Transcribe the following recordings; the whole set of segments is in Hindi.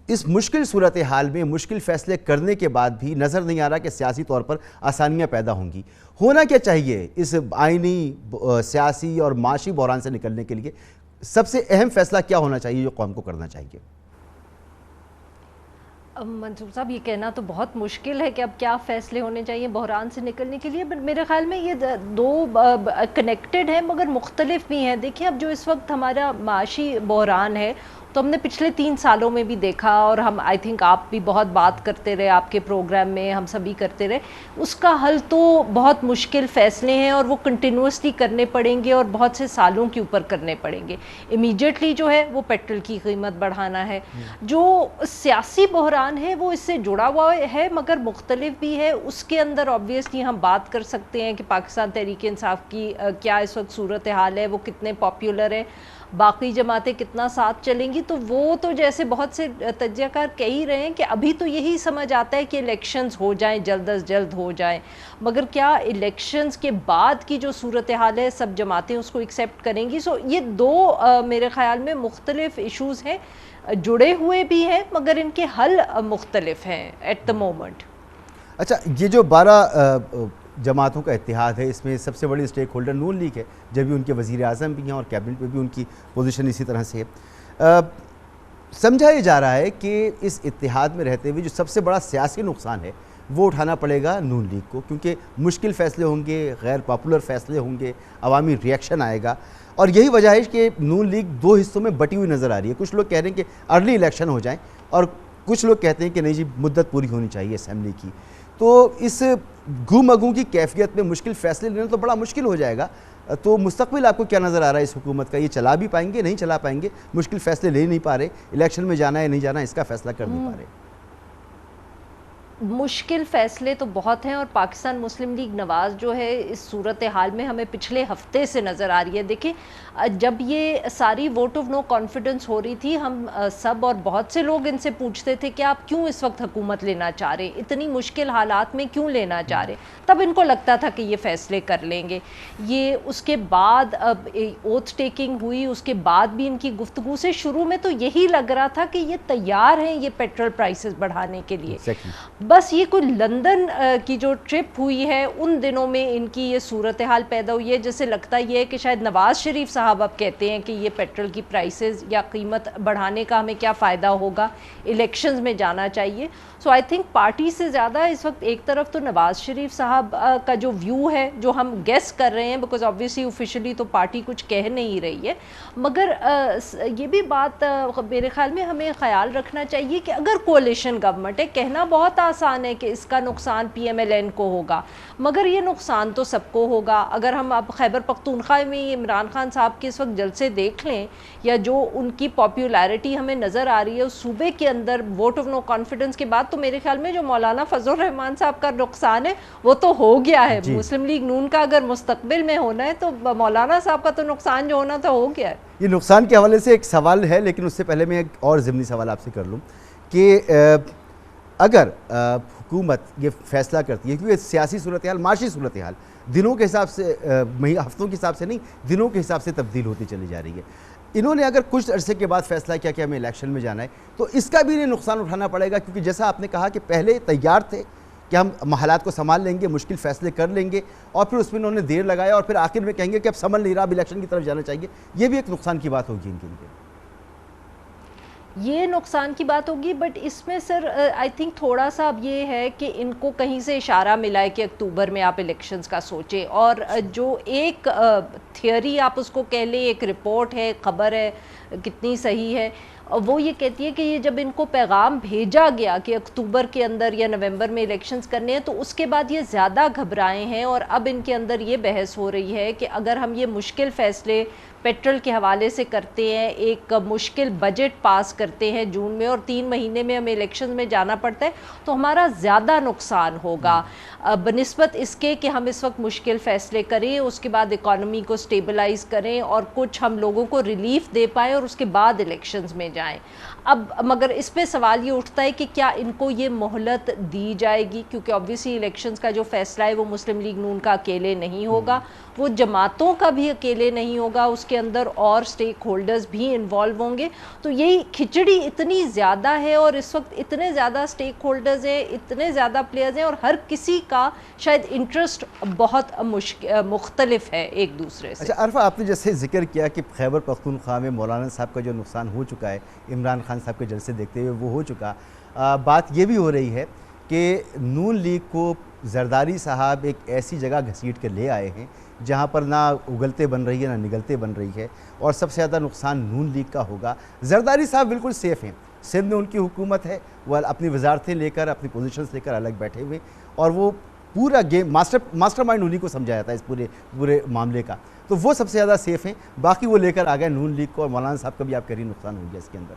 इस मुश्किल सूरत हाल में मुश्किल फैसले करने के बाद भी नज़र नहीं आ रहा कि सियासी तौर पर आसानियां पैदा होंगी। होना क्या चाहिए इस आइनी, सियासी और माशी बहरान से निकलने के लिए? सबसे अहम फैसला क्या होना चाहिए जो कौम को करना चाहिए? मंसूर साहब, ये कहना तो बहुत मुश्किल है कि अब क्या फ़ैसले होने चाहिए बहरान से निकलने के लिए, बट मेरे ख़्याल में ये दो कनेक्टेड हैं मगर मुख्तलिफ भी हैं। देखिए, अब जो इस वक्त हमारा माशी बहरान है तो हमने पिछले 3 सालों में भी देखा, और हम आई थिंक आप भी बहुत बात करते रहे, आपके प्रोग्राम में हम सभी करते रहे, उसका हल तो बहुत मुश्किल फ़ैसले हैं और वो कंटिन्यूसली करने पड़ेंगे और बहुत से सालों के ऊपर करने पड़ेंगे। इमीडिएटली जो है वो पेट्रोल की कीमत बढ़ाना है। जो सियासी बहरान है वो इससे जुड़ा हुआ है मगर मुख्तलिफ भी है। उसके अंदर ऑब्वियसली हम बात कर सकते हैं कि पाकिस्तान तहरीक इंसाफ की क्या इस वक्त सूरत हाल है, वो कितने पॉपुलर है, बाकी जमातें कितना साथ चलेंगी। तो वो तो जैसे बहुत से तज्ज़ियाकार कह ही रहे हैं कि अभी तो यही समझ आता है कि इलेक्शंस हो जाएं, जल्द अज जल्द हो जाएं, मगर क्या इलेक्शंस के बाद की जो सूरत हाल है सब जमातें उसको एक्सेप्ट करेंगी? सो ये दो मेरे ख़्याल में मुख्तलिफ इशूज़ हैं, जुड़े हुए भी हैं मगर इनके हल मुख्तलिफ हैं एट द मोमेंट। अच्छा, ये जो 12 जमातों का इत्तेहाद है, इसमें सबसे बड़ी स्टेक होल्डर नून लीग है, जब भी उनके वज़ीर आज़म भी हैं और कैबिनेट में भी उनकी पोजीशन इसी तरह से है। समझा जा रहा है कि इस इत्तेहाद में रहते हुए जो सबसे बड़ा सियासी नुकसान है वो उठाना पड़ेगा नून लीग को, क्योंकि मुश्किल फ़ैसले होंगे, गैर पॉपुलर फ़ैसले होंगे, अवामी रिएक्शन आएगा। और यही वजह है कि नून लीग 2 हिस्सों में बटी हुई नज़र आ रही है। कुछ लोग कह रहे हैं कि अर्ली इलेक्शन हो जाएं और कुछ लोग कहते हैं कि नहीं जी, मुद्दत पूरी होनी चाहिए असम्बली की। तो इस गुमगू की कैफियत में मुश्किल फ़ैसले लेना तो बड़ा मुश्किल हो जाएगा। तो मुस्तकबिल आपको क्या नज़र आ रहा है इस हुकूमत का? ये चला भी पाएंगे, नहीं चला पाएंगे? मुश्किल फ़ैसले ले नहीं पा रहे, इलेक्शन में जाना है नहीं जाना इसका फ़ैसला कर नहीं पा रहे। मुश्किल फ़ैसले तो बहुत हैं और पाकिस्तान मुस्लिम लीग नवाज़ जो है इस सूरत हाल में हमें पिछले हफ्ते से नज़र आ रही है। देखिए, जब ये सारी वोट ऑफ नो कॉन्फिडेंस हो रही थी, हम सब और बहुत से लोग इनसे पूछते थे कि आप क्यों इस वक्त हुकूमत लेना चाह रहे, इतनी मुश्किल हालात में क्यों लेना चाह रहे? तब इनको लगता था कि ये फ़ैसले कर लेंगे। ये उसके बाद अब ओथ टेकिंग हुई, उसके बाद भी इनकी गुफ्तगू से शुरू में तो यही लग रहा था कि ये तैयार हैं ये पेट्रोल प्राइसेस बढ़ाने के लिए। बस ये कोई लंदन की जो ट्रिप हुई है उन दिनों में इनकी ये सूरत हाल पैदा हुई है, जैसे लगता ये है कि शायद नवाज़ शरीफ साहब अब कहते हैं कि ये पेट्रोल की प्राइसेस या कीमत बढ़ाने का हमें क्या फ़ायदा होगा, इलेक्शंस में जाना चाहिए। सो आई थिंक पार्टी से ज़्यादा इस वक्त एक तरफ तो नवाज़ शरीफ साहब का जो व्यू है, जो हम गेस कर रहे हैं, बिकॉज ऑब्वियसली ऑफिशियली तो पार्टी कुछ कह नहीं रही है, मगर ये भी बात मेरे ख्याल में हमें ख्याल रखना चाहिए कि अगर कोalition गवर्नमेंट है, कहना बहुत आसान है कि इसका नुकसान PMLN को होगा, मगर ये नुकसान तो सबको होगा। अगर हम अब खैबर पख्तूनख्वा में इमरान खान साहब के इस वक्त जलसे देख लें या जो उनकी पॉपुलैरिटी हमें नज़र आ रही है उस सूबे के अंदर वोट ऑफ नो कॉन्फिडेंस के बाद, तो मेरे ख्याल में जो मौलाना फजल रहमान साहब का नुकसान है वो तो हो गया है। मुस्लिम लीग नून का अगर मुस्तकबिल में होना है तो मौलाना साहब का तो नुकसान जो होना था हो गया है। ये नुकसान के हवाले से एक सवाल है, लेकिन उससे पहले मैं एक और ज़िमनी सवाल आपसे कर लूँ कि अगर हुकूमत ये फैसला करती है, क्योंकि सियासी सूरत हाल, माशी सूरत हाल दिनों के हिसाब से, हफ्तों के हिसाब से नहीं, दिनों के हिसाब से तब्दील होती चली जा रही है। इन्होंने अगर कुछ अरसे के बाद फैसला किया कि हमें इलेक्शन में जाना है, तो इसका भी इन्हें नुकसान उठाना पड़ेगा, क्योंकि जैसा आपने कहा कि पहले तैयार थे कि हम हालात को संभाल लेंगे, मुश्किल फैसले कर लेंगे, और फिर उसमें उन्होंने देर लगाया और फिर आखिर में कहेंगे कि अब संभल नहीं रहा, अब इलेक्शन की तरफ जाना चाहिए। ये भी एक नुकसान की बात होगी इनके लिए। ये नुकसान की बात होगी, बट इसमें सर आई थिंक थोड़ा सा अब ये है कि इनको कहीं से इशारा मिला है कि अक्टूबर में आप इलेक्शंस का सोचें, और जो एक थियोरी आप उसको कह लें, एक रिपोर्ट है, खबर है, कितनी सही है, वो ये कहती है कि ये जब इनको पैगाम भेजा गया कि अक्टूबर के अंदर या नवंबर में इलेक्शंस करने हैं, तो उसके बाद ये ज़्यादा घबराए हैं और अब इनके अंदर ये बहस हो रही है कि अगर हम ये मुश्किल फ़ैसले पेट्रोल के हवाले से करते हैं, एक मुश्किल बजट पास करते हैं जून में और 3 महीने में हमें इलेक्शन में जाना पड़ता है, तो हमारा ज़्यादा नुकसान होगा बनिस्बत इसके कि हम इस वक्त मुश्किल फ़ैसले करें, उसके बाद इकॉनमी को स्टेबलाइज़ करें और कुछ हम लोगों को रिलीफ दे पाएँ और उसके बाद इलेक्शंस में जाएं। अब मगर इस पे सवाल ये उठता है कि क्या इनको ये मोहलत दी जाएगी, क्योंकि ऑब्वियसली इलेक्शंस का जो फैसला है वो मुस्लिम लीग नून का अकेले नहीं होगा, वो जमातों का भी अकेले नहीं होगा, उसके अंदर और स्टेक होल्डर्स भी इन्वॉल्व होंगे। तो यही खिचड़ी इतनी ज़्यादा है और इस वक्त इतने ज़्यादा स्टेक होल्डर्स हैं, इतने ज़्यादा प्लेयर्स हैं और हर किसी का शायद इंटरेस्ट बहुत मुख्तलिफ है एक दूसरे से। अच्छा अरफा, आपने जैसे जिक्र किया कि खैबर पख्तूनख्वा में मौलाना साहब का जो नुकसान हो चुका है, इमरान खान साहब के जलसे देखते हुए वो हो चुका, बात ये भी हो रही है कि नून लीग को जरदारी साहब एक ऐसी जगह घसीट कर ले आए हैं जहाँ पर ना उगलते बन रही है ना निगलते बन रही है, और सबसे ज़्यादा नुकसान नून लीग का होगा। जरदारी साहब बिल्कुल सेफ़ हैं, सिंध में उनकी हुकूमत है, वह अपनी वजारतें लेकर अपनी पोजीशंस लेकर अलग बैठे हुए, और वो पूरा गेम मास्टरमाइंड उन्हीं को समझाया था इस पूरे मामले का, तो वो सबसे ज़्यादा सेफ़ हैं। बाकी वो लेकर आ गए नून लीग को, और मौलाना साहब का भी आप कह रही नुकसान हो गया इसके अंदर।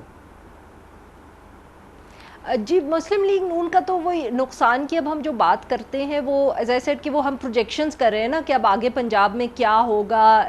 जी, मुस्लिम लीग नून का तो वही नुकसान की अब हम जो बात करते हैं वो एज आई सेड कि वो हम प्रोजेक्शंस कर रहे हैं ना कि अब आगे पंजाब में क्या होगा,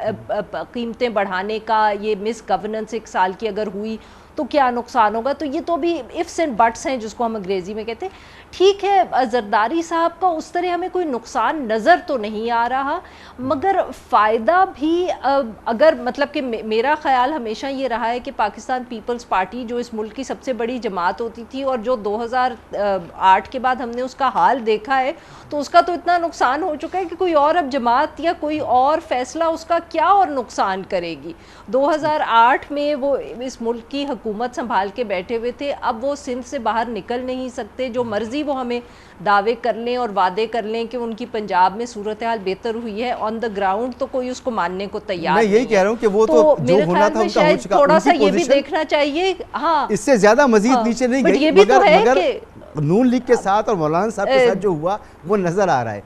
कीमतें बढ़ाने का, ये मिस गवर्नेंस 1 साल की अगर हुई तो क्या नुकसान होगा, तो ये तो भी इफ्स एंड बट्स हैं जिसको हम अंग्रेज़ी में कहते हैं। ठीक है, जरदारी साहब का उस तरह हमें कोई नुकसान नज़र तो नहीं आ रहा, मगर फ़ायदा भी अगर मतलब कि मेरा ख़्याल हमेशा ये रहा है कि पाकिस्तान पीपल्स पार्टी जो इस मुल्क की सबसे बड़ी जमात होती थी और जो 2008 के बाद हमने उसका हाल देखा है, तो उसका तो इतना नुकसान हो चुका है कि कोई और अब जमात या कोई और फैसला उसका क्या और नुकसान करेगी। 2008 में वो इस मुल्क की हुकूमत संभाल के बैठे हुए थे, अब वो सिंध से बाहर निकल नहीं सकते, जो मर्जी वो हमें दावे कर लें और वादे कर लें कि उनकी पंजाब में सूरत हाल बेहतर हुई है, ऑन द ग्राउंड तो कोई उसको मानने को तैयार नहीं है। मैं यही कह रहा हूँ कि वो तो जो होना था उनका हो चुका, थोड़ा सा ये भी देखना चाहिए। हाँ, इससे ज्यादा मजीद नीचे नहीं गई, मगर नून लीग के साथ और मौलाना साहब के साथ जो हुआ वो नजर आ रहा है।